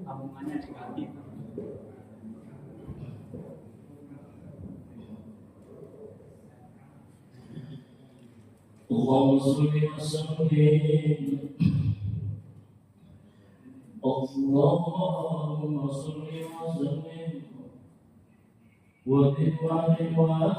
Tabungannya negatif. Allahumma sholli wa sallim. Allahumma sholli wa sallim. Wa bi'ali wa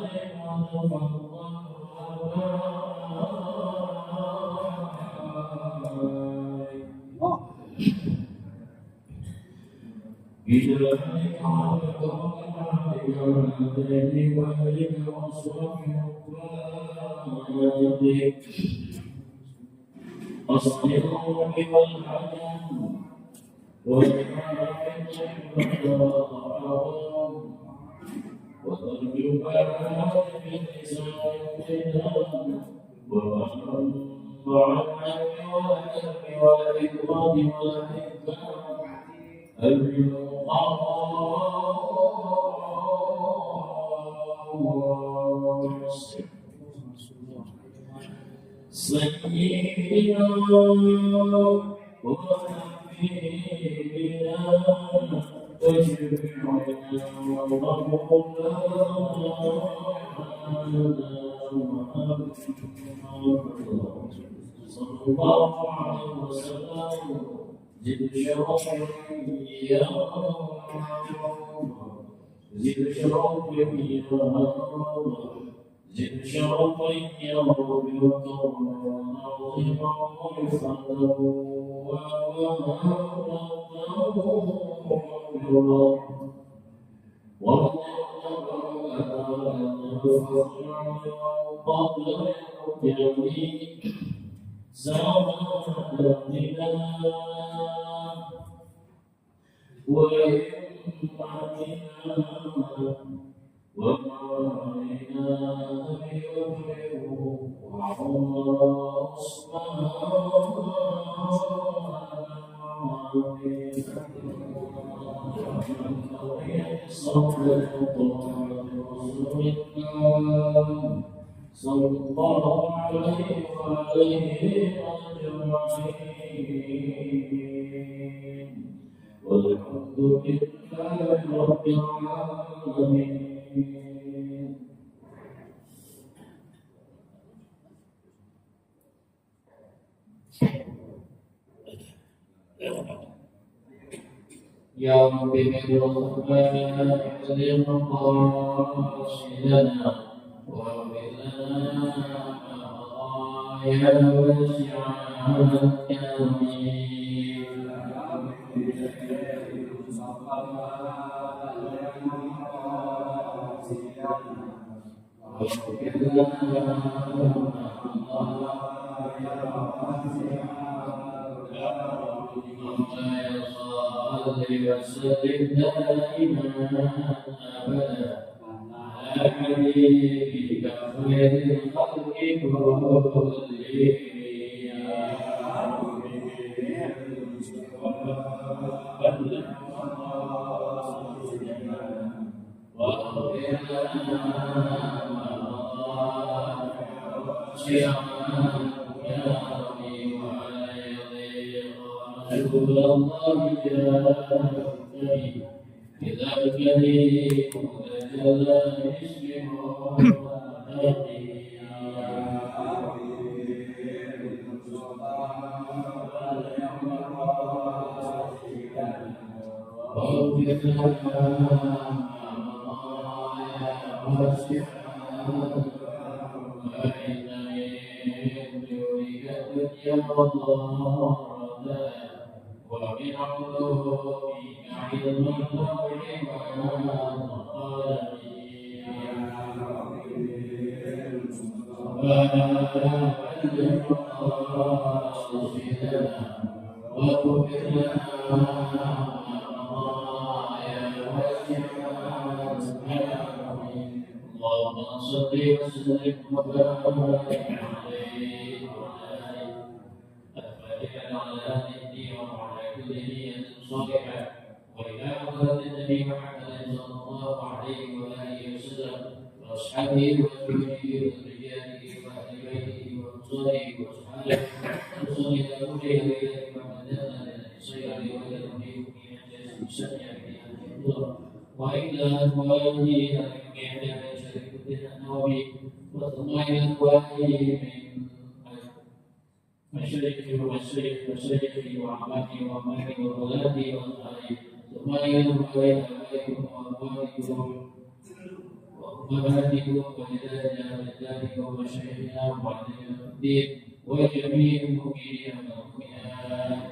وجميع المؤمنين والمؤمنات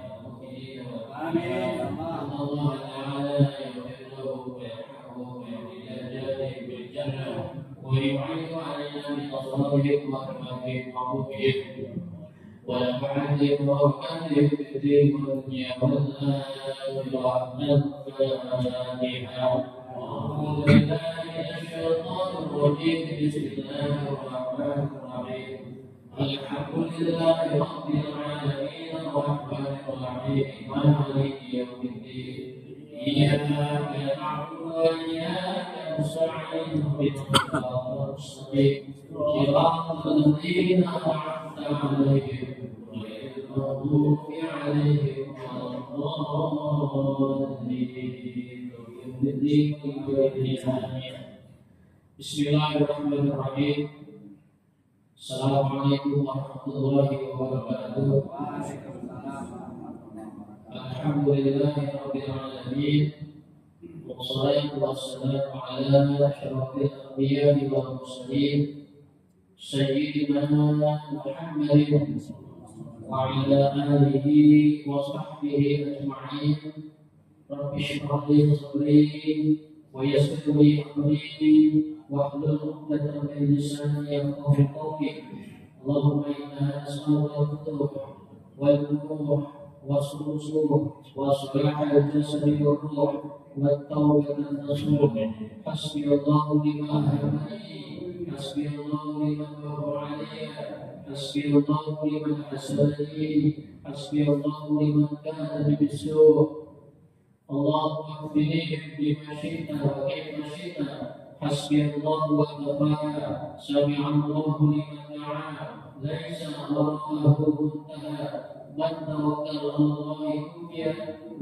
الله تعالى يغفر له ويرحمه ويهدي درجاته بالجنة ويعين علينا بأصحابهم وأحبابهم وعروبهم ونفعتهم وأوقاتهم في الدين والدنيا والآخرة الفاتحة أعوذ بالله من الشيطان الرجيم بسم الله الرحمن الرحيم الحمد لله رب العالمين الرحمن الرحيم مالك يوم الدين إياك نعبد وإياك نستعين اهدنا المستقيم صراط الذين أنعمت عليهم غير المغضوب عليهم ولا الضالين. بسم الله الرحمن الرحيم. Assalamualaikum warahmatullahi wabarakatuh. Alhamdulillahirabbil alamin. Wassalatu wassalamu ala asyrafil anbiya'i wal mursalin sayyidina Muhammadin wa ala alihi wa sahbihi ajma'in. Rabbi shrah li sadri wa yassir li amri واحلل عقدة من لساني يفقهوا قولي اللهم إنا نسألك الفتوح والنور والصلصول وصلاح الجسد والروح والتوبة النصوح. حسبي الله لما أهمني حسبي الله لمن مر علي حسبي الله لمن حسدني حسبي الله لمن كان بالسوء. اللهم اكفنيهم بما شئت وكيف شئت. حسبي الله وكفى. سمع الله لمن دعا ليس وراءه منتهى. من توكل على الله كفي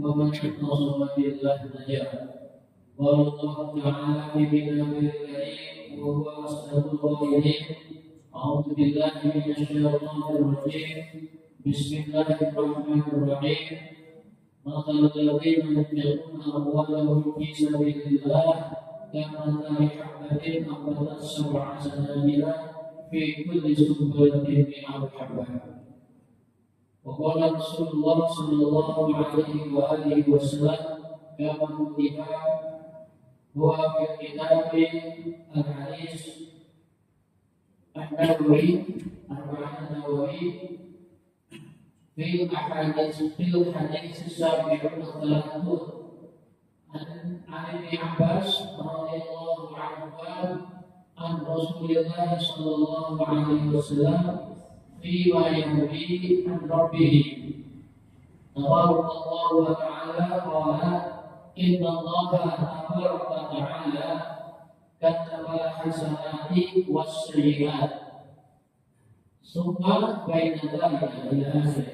ومن اعتصم بالله نجا. قال الله تعالى في كتابه الكريم وهو اصدق القائلين اعوذ بالله من الشيطان الرجيم بسم الله الرحمن الرحيم. مثل الذين ينفقون اموالهم في سبيل الله كمثل حبة أنبتت 7 سنابل في كل سنبلة 100 حبة. وقال رسول الله صلى الله عليه وآله وسلم كما كتب هو في كتاب الحديث النبوي في الحديث السابع والثلاثون عن ابن عباس رضي الله عنه عن رسول الله صلى الله عليه وسلم فيما يرويه عن ربه تبارك الله تعالى قال إن الله تبارك وتعالى كتب الحسنات والسيئات ثم بين ذلك إلى آخره.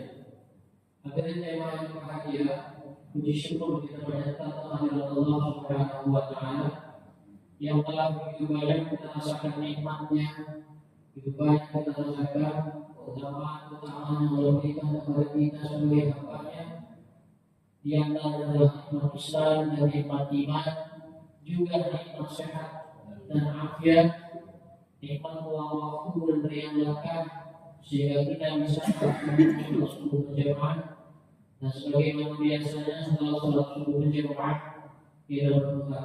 Akhirnya tema yang bahagia, puji syukur kita panjatkan kehadirat Allah Subhanahu wa Ta'ala yang telah begitu banyak kita rasakan nikmatnya, begitu banyak kita rasakan keutamaan yang Allah berikan kepada kita sebagai hamba-Nya. Di antara adalah nikmat Islam dan nikmat iman, juga nikmat sehat dan afiat, nikmat waktu dan riang belakang, sehingga kita bisa melakukan subuh berjamaah. Dan sebagaimana biasanya setelah sholat subuh berjamaah kita berbuka.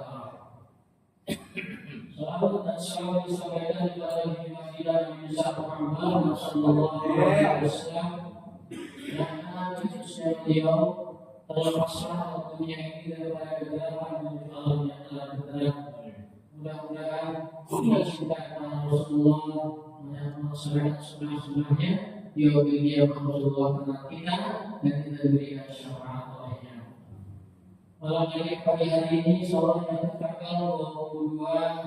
Salawat dan salam disampaikan kepada Baginda Nabi Muhammad sallallahu alaihi wasallam yang mana khususnya beliau telah pasrah dunia ini daripada kegelapan menuju alam yang telah terang. Mudah-mudahan kita cinta kepada Rasulullah melaksanakan sunnah-sunnahnya dia Rasulullah kenal kita dan kita diberikan syafaat olehnya. Malam ini pagi hari ini sholat yang tanggal 22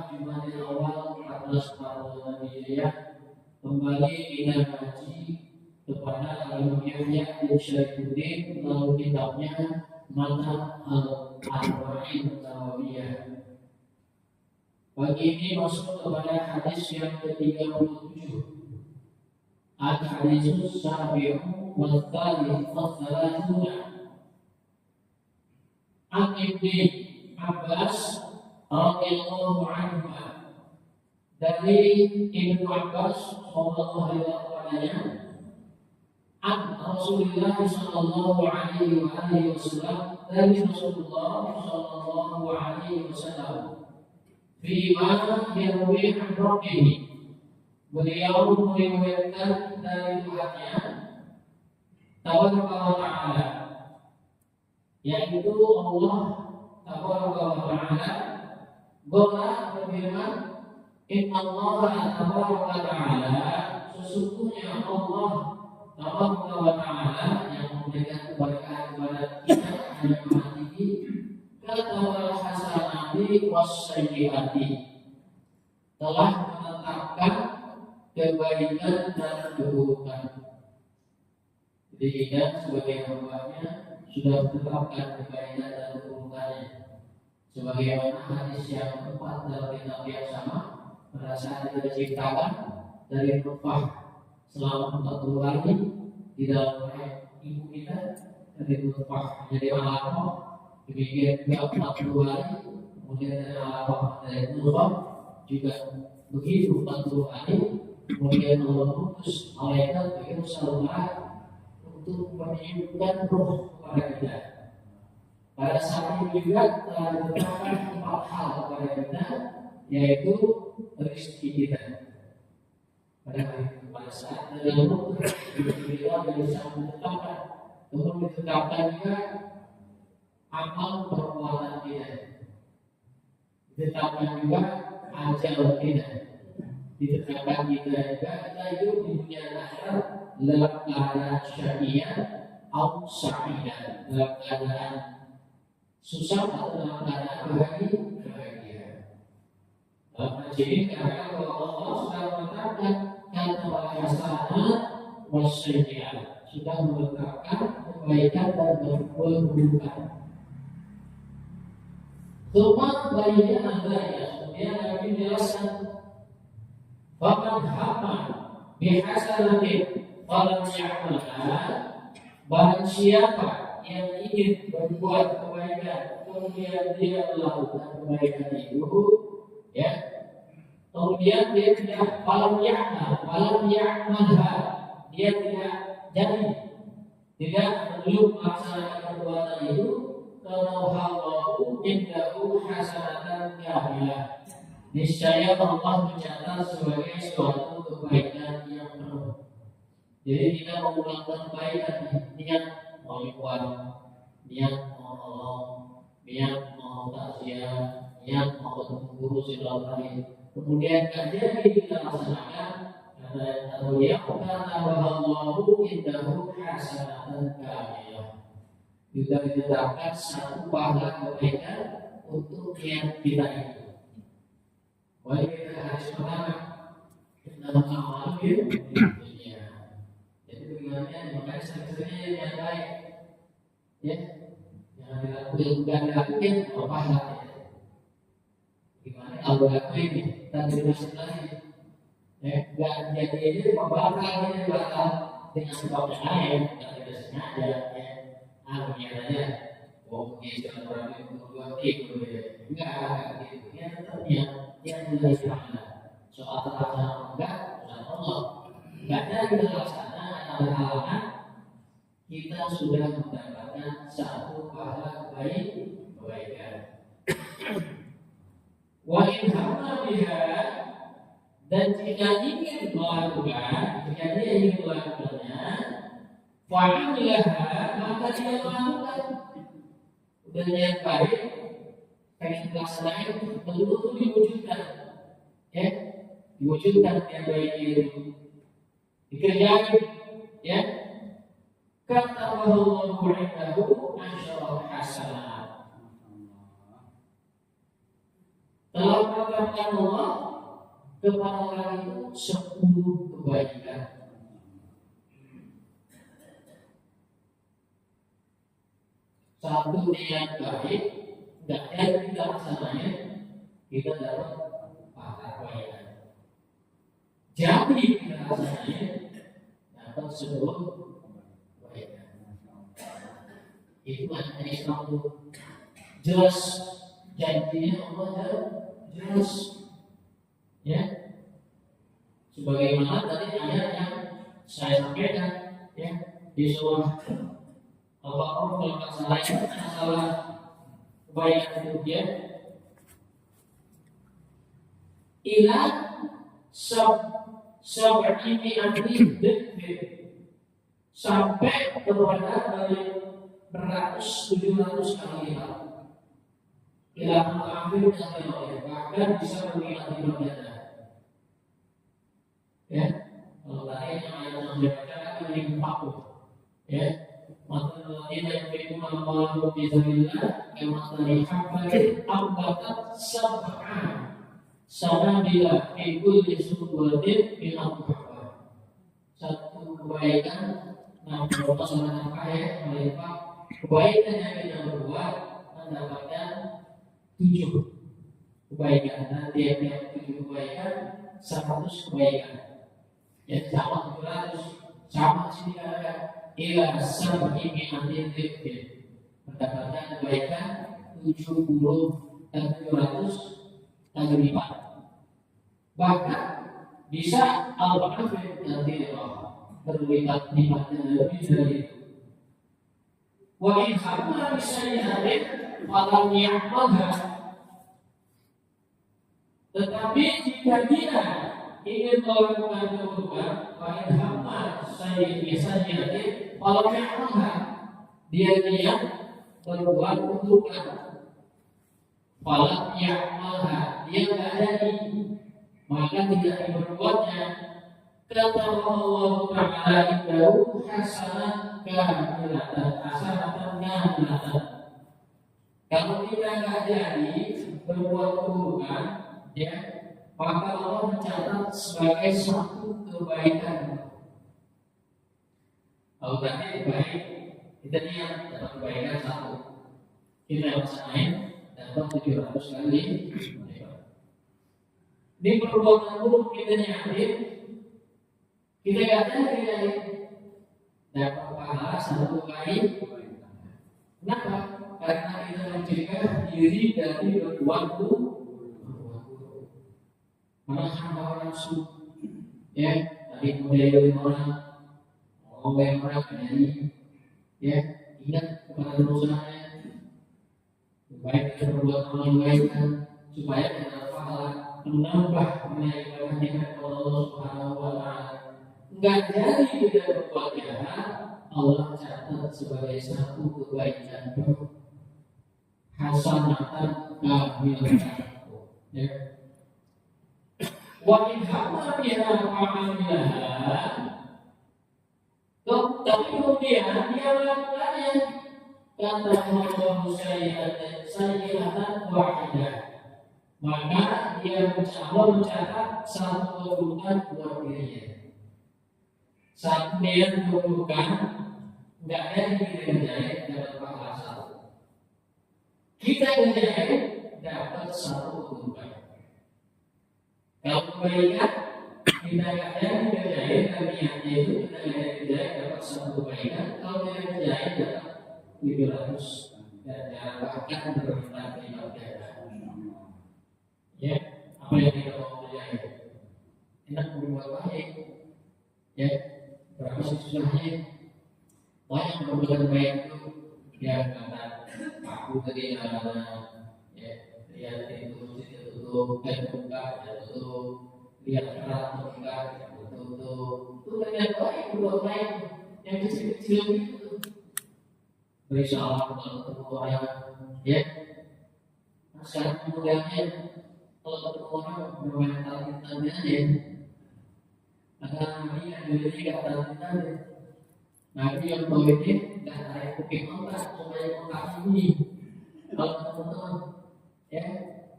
Jumadil Awal 1440 Hijriah kembali kita ngaji kepada Imam Yahya bin Syaifuddin melalui kitabnya Matan Al-Arba'in Nawawiyah. Pagi ini masuk kepada hadis yang ke-37. Al-Hadisus Sabi'u wal Thalith Al-Thalathuna An Ibni Abbas radhiyallahu anhu, dari Ibnu Abbas sallallahu alaihi wasallam, an Rasulullah sallallahu alaihi wasallam, dari Rasulullah sallallahu alaihi wasallam, fima yarwi an rabbih, beliau meriwayatkan dari Tuhannya tabaraka wa ta'ala, yaitu Allah tabaraka wa ta'ala berfirman, inna Allah tabaraka wa ta'ala, sesungguhnya Allah tabaraka wa ta'ala yang memberikan keberkahan kepada kita dan umat ini, katabal hasanati wassayyiati, telah menetapkan kebaikan dan keburukan. Jadi kita sebagai hambanya sudah menetapkan kebaikan dan keburukannya. Sebagaimana hadis yang keempat dalam kitab yang sama, pada saat kita diciptakan dari nutfah selama 40 hari di dalam rahim ibu kita, dari nutfah menjadi alaqah, demikian juga 40 hari, kemudian dari alaqah dari nutfah juga begitu 40 hari, kemudian Allah mengutus malaikat begitu saluran untuk menyiapkan roh kepada kita. Pada saat itu juga telah ditetapkan 4 hal kepada kita, yaitu rezeki kita. Pada saat dalam roh kita bisa menetapkan, kemudian ditetapkan juga amal perbuatan kita, ditetapkan juga ajal kita, ditetapkan kita juga kita hidup di dunia akhirat dalam keadaan syariah atau sa'idah, dalam keadaan susah atau dalam keadaan bahagia. Dalam hadis ini karena Allah sudah menetapkan kata hasanat wassayyi'at, sudah menetapkan kebaikan dan keburukan. Semua baiknya anda ya, kemudian Nabi menjelaskan, faman hamma bihasanatin falam ya'malha, barang siapa yang ingin berbuat kebaikan kemudian dia melakukan kebaikan itu, ya, kemudian dia tidak falam ya'malha, dia tidak belum melaksanakan perbuatan itu, Allahu indahu hasanatan kamilah, niscaya Allah mencatat sebagai suatu kebaikan yang penuh. Jadi kita mau melakukan kebaikan, niat mau ikhwan, niat mau nolong, niat mau takziah, niat mau guru silaturahim, kemudian kan jadi kita laksanakan, atau dia kata Allahu indahu hasanatan kamilah, juga ditetapkan satu pahala kebaikan untuk niat kita itu. Baik, kita hadis pertama dalam amal dunia. Jadi bagaimana makanya sering-seringnya yang baik, ya, yang dilakukan pahala. Gimana kalau ini tadi lagi, ya, nggak jadi ini membakar ini bakal dengan sebabnya lain, tidak sengaja, ya. Akhirnya mungkin orang itu berdua enggak gitu ya, tetapnya yang dilaksanakan soal terlaksana enggak Allah enggak ada dilaksanakan ada halangan, kita sudah mendapatkan satu pahala kebaikan. Wa in hamma bi Dan jika ingin melakukan, jika dia ingin melakukannya, fa'amilaha, maka dia melakukan. Udah niat baik, pengen melaksanakan, betul-betul diwujudkan, ya, diwujudkan yang baik itu, dikerjakan, ya. Kata Allah Subhanahu asyara hasanah. Telah menetapkan Allah kepada orang itu 10 kebaikan. Satu niat baik, tidak ada kita laksanakan, kita dapat pahala kebaikan. Jadi kita laksanakan, dapat 10 kebaikan. Itu ada Islam itu jelas, janjinya Allah jelas. Ya, sebagaimana tadi ayat yang saya sampaikan, ya, di surah Al-Baqarah kalau tak salah masalah kebaikan itu, ya, ila sab'ini sampai kepada beratus 700 kali lipat. Ila mengambil sampai bahkan bisa mengingat di dunia. Ya, kalau tadi yang ayat yang dibacakan ini 40, ya, maka ini yang berikut Allah Bismillah yang materi hafatin ambatat sab'ah bila ikut disubwatin bilang satu kebaikan, nah berapa sama kaya melipat kebaikan yang kita berbuat mendapatkan 7 kebaikan, dan tiap-tiap 7 kebaikan 100 kebaikan. Ya, sama 700, sama sini ada ila sab'i mi'atin dzikr, mendapatkan kebaikan 70 dan 700 kali lipat. Bahkan bisa al-ba'afin nanti berlipat-lipatnya lebih dari itu. Wa in hamma bisayyi'atin falam ya'malha, tetapi jika dia ingin melakukan keburukan, wa in hamma sayyi'atin falam ya'malha, dia niat berbuat keburukan, falam ya'malha, dia tidak jadi, maka tidak diperbuatnya. Kata Allah Ta'ala indahu hasanah kamilatan, hasanatan kamilatan. Kalau kita nggak jadi berbuat keburukan, ya, maka Allah mencatat sebagai satu kebaikan. Kalau tadi baik, kita niat dapat kebaikan 1, kita laksanain dapat 700 kali. Di perbuatan buruk kita niatin, kita katakan dapat pahala 1 kali. Kenapa? Karena kita mencegah diri dari berbuat buruk. Menahan hawa nafsu, ya, tadi budaya orang, orang dari, ya, ingat kepada dosanya, baik kita berbuat kebaikan supaya kita pahala, menambah kebaikan kepada Allah Subhanahu wa Ta'ala. Enggak jadi kita berbuat jahat, Allah catat sebagai satu kebaikan hasanatan kamilatan. Ya. Wa in hamma biha fa'amilaha, tapi kemudian dia melakukannya, kata Allah sayyi'atan wahidah, maka dia mencatat satu keburukan buat dirinya. Saat dia keburukan, enggak ada yang kita kerjain dapat pahala 1. Kita kerjain dapat 1 keburukan. Kalau kebaikan kita kerjain dan niatnya itu kita kerjain dapat 1 kebaikan. Kalau kita kerjain dapat 700 dan bahkan berlipat-lipat ganda. Ya, apa yang kita mau kerjain? Enak berbuat baik, ya, berapa susahnya? Banyak berbuat baik itu, ya, kata aku tadi ya, lihat itu tutup, buka tutup, dia keras atau enggak, betul-betul itu banyak baik buat lain yang kecil-kecil itu. Beri salam kalau ketemu orang, ya. Sekarang mudahnya kalau ketemu orang bermain talent-talent aja. Karena ini ada tiga talent-talent. Nah itu yang tahu ini nggak tarik kuping otak supaya otak ini kalau teman-teman, ya.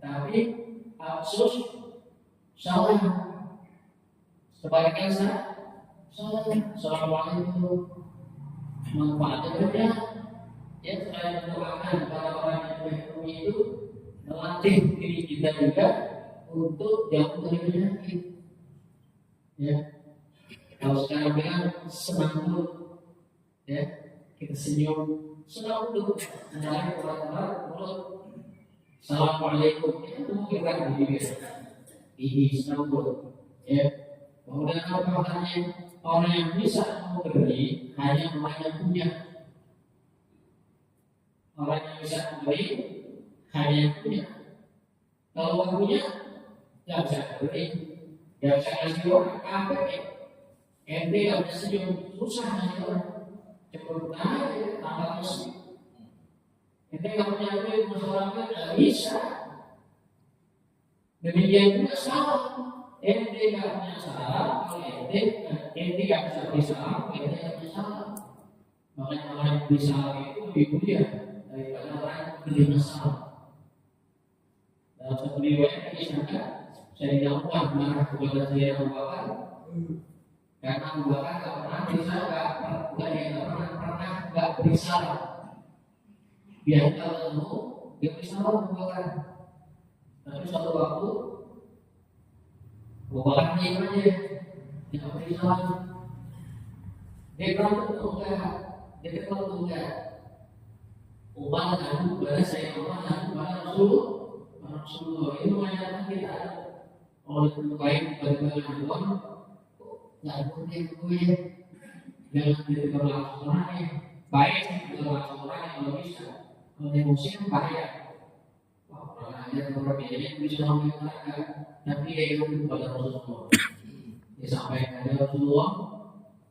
Tapi absus salah sebaliknya salah. Assalamualaikum manfaatnya beda. Ya selain mendoakan para orang yang berhubungan itu melatih diri kita juga untuk jauh dari penyakit. Ya, kalau sekarang bilang senang dulu, ya kita senyum senang dulu, mencari orang-orang mulut. Assalamualaikum itu kita ini senang dulu, ya. Kemudian apa hanya orang yang bisa memberi hanya orang yang punya. Orang yang bisa memberi hanya yang punya. Kalau orang punya, tidak bisa beri, tidak bisa ngasih orang. Apa ya? Ente tidak bisa senyum, susah ngasih orang. Cepat aja, tambah musik. Ente tidak punya duit, masalahnya tidak bisa. Demikian juga salah. Ente tidak punya salah, kalau ente tidak bisa beri salah, ente tidak punya salah. Makanya orang yang beri salah itu lebih mulia daripada orang yang beri masalah. Dalam satu riwayat disangka saya tidak puas marah kepada saya Abu Bakar karena Abu Bakar tidak pernah bersalah, tidak bersalah. Biar kalau ketemu dia bersalah Abu Bakar. Tapi suatu waktu Abu Bakar diam aja, tidak bersalah. Dia berantem enggak, dia ketemu enggak. Ubah dan kepada saya ubah dan kepada Rasulullah itu mengajarkan kita oleh baik bagi Tuhan nggak boleh gue jangan jadi berlaku orang yang baik berlaku orang yang kalau bisa kalau emosi kan bahaya. Wah orang aja berbeda bisa mengatakan tapi dia itu kepada Rasulullah disampaikan kepada Rasulullah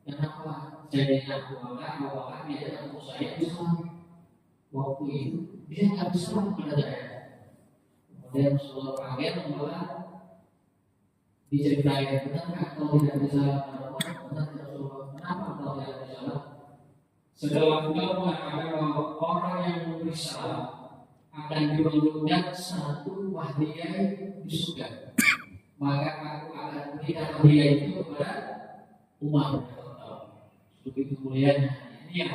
kenapa saya dengan Tuhan dia dengan saya bisa waktu itu dia nggak bisa kepada saya. Kemudian Rasulullah kaget bahwa diceritain benar kalau tidak bisa benar Rasulullah kenapa kalau tidak bisa? Setelah beliau mengatakan bahwa orang yang memberi salam akan dibangunkan satu wahdiah di surga, maka aku akan berikan wahdiah itu kepada Umar. Begitu mulianya. Dia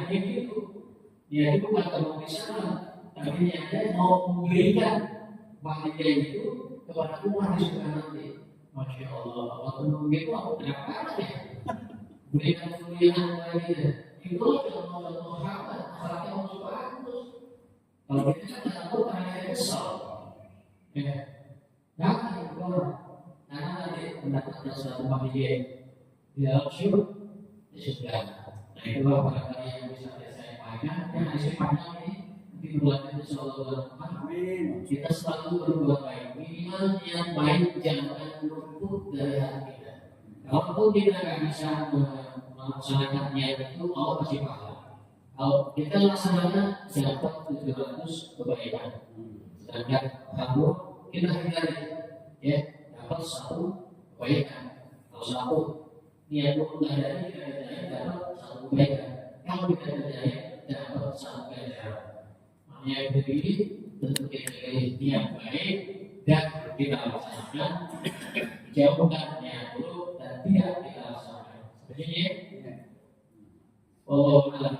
itu bukan memberi salam, tapi dia mau memberikan wahdiah itu kepada Umar di surga nanti. Masya Allah, waktu begitu aku kenapa ya? Berikan kemuliaan lagi ya. Itulah contoh sahabat, sahabat yang bagus. Kalau kita tidak tahu karena kesal, ya, jangan itu orang. Karena nanti mendapatkan satu wahdiah di dalam surga. Nah itulah barangkali yang bisa saya sampaikan. Yang saya panjang ini di bulan Insyaallah. Amin. Kita selalu berbuat baik. Minimal yang baik jangan luput dari hati kita. Kalaupun kita nggak bisa melaksanakannya itu Allah pasti paham. Kalau kita laksanakan dapat 700 kebaikan. Sedangkan kalau kita hindari, ya dapat 1 kebaikan. Kalau 1 niat menghindari kita dapat 1 kebaikan. Kalau kita hindari dapat 1 kebaikan. Makanya begini tentu kita niat baik dan kita laksanakan, jauhkan niat buruk dan tidak kita laksanakan. Seperti ini. Wallahu a'lam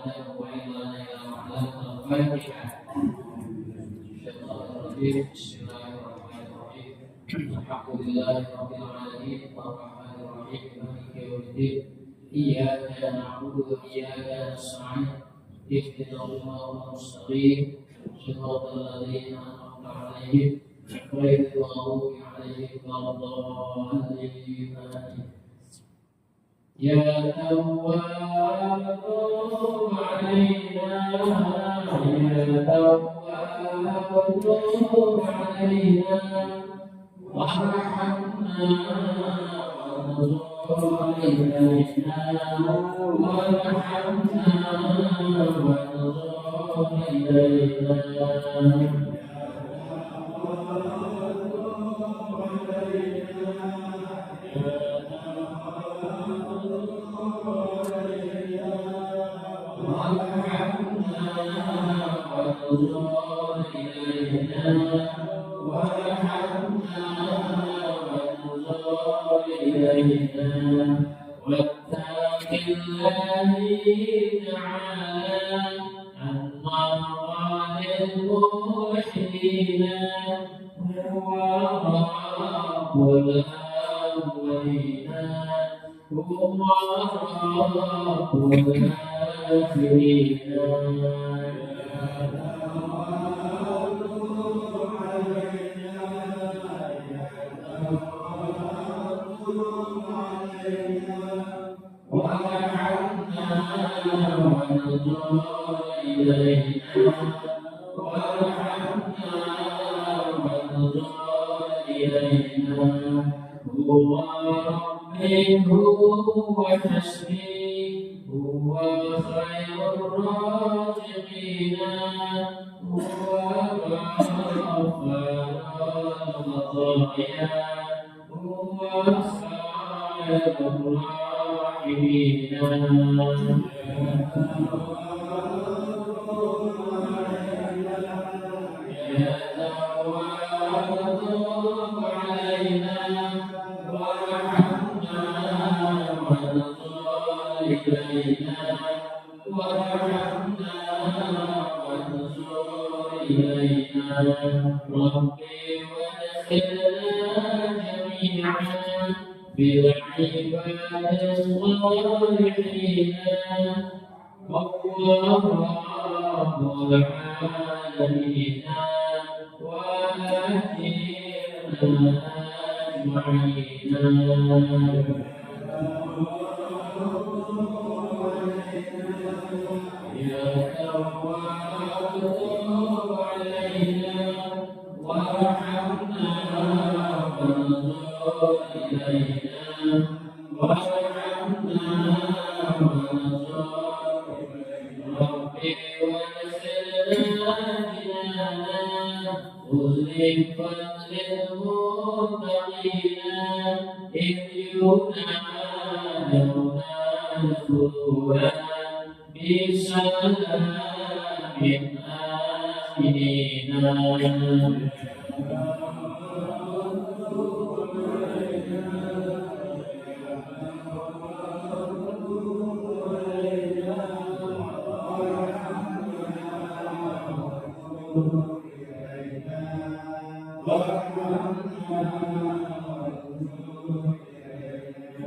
Bismillahirrahmanirrahim. Alhamdulillahirabbil alamin arrahmanir rahim maliki yaumiddin. Iyyaka na'budu wa iyyaka nasta'in. Ihdinas siratal mustaqim. Shiratal ladzina an'amta 'alaihim ghairil maghdubi 'alaihim waladdallin. Ya Tawwab tub 'alaina ya Tawwab tub 'alaina وارحمنا وانظر إلينا وارحمنا وانظر إلينا واتق الله تعالى النار للموحدين هو رب الأولين هو رب الآخرين هو حسبي هو خير الرازقين هو غفار الخطايا هو خير الراحمين ربي وادخلنا جميعا بالعباد الصالحين والله رب العالمين وآتنا أجمعين يا تواب تب علينا وارحمنا وانظر إلينا وارحمنا وانظر ربي وادخلنا جنانا أزلفت للمتقين إذ ينادون ادخلونا بسلام آمنين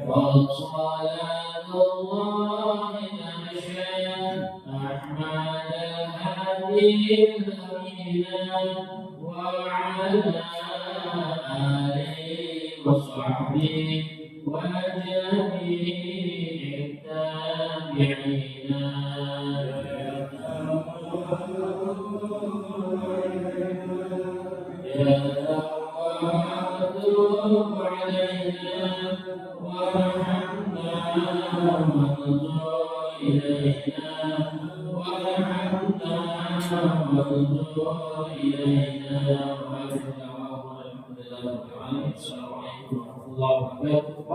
وصلاة الله تغشى أحمد الهادي الأمين وعلى آله وصحبه وجميع التابعين يا تواب تب علينا وارحمنا وانظر إلينا وارحمنا وانظر إلينا السلام عليكم ورحمة الله وبركاته.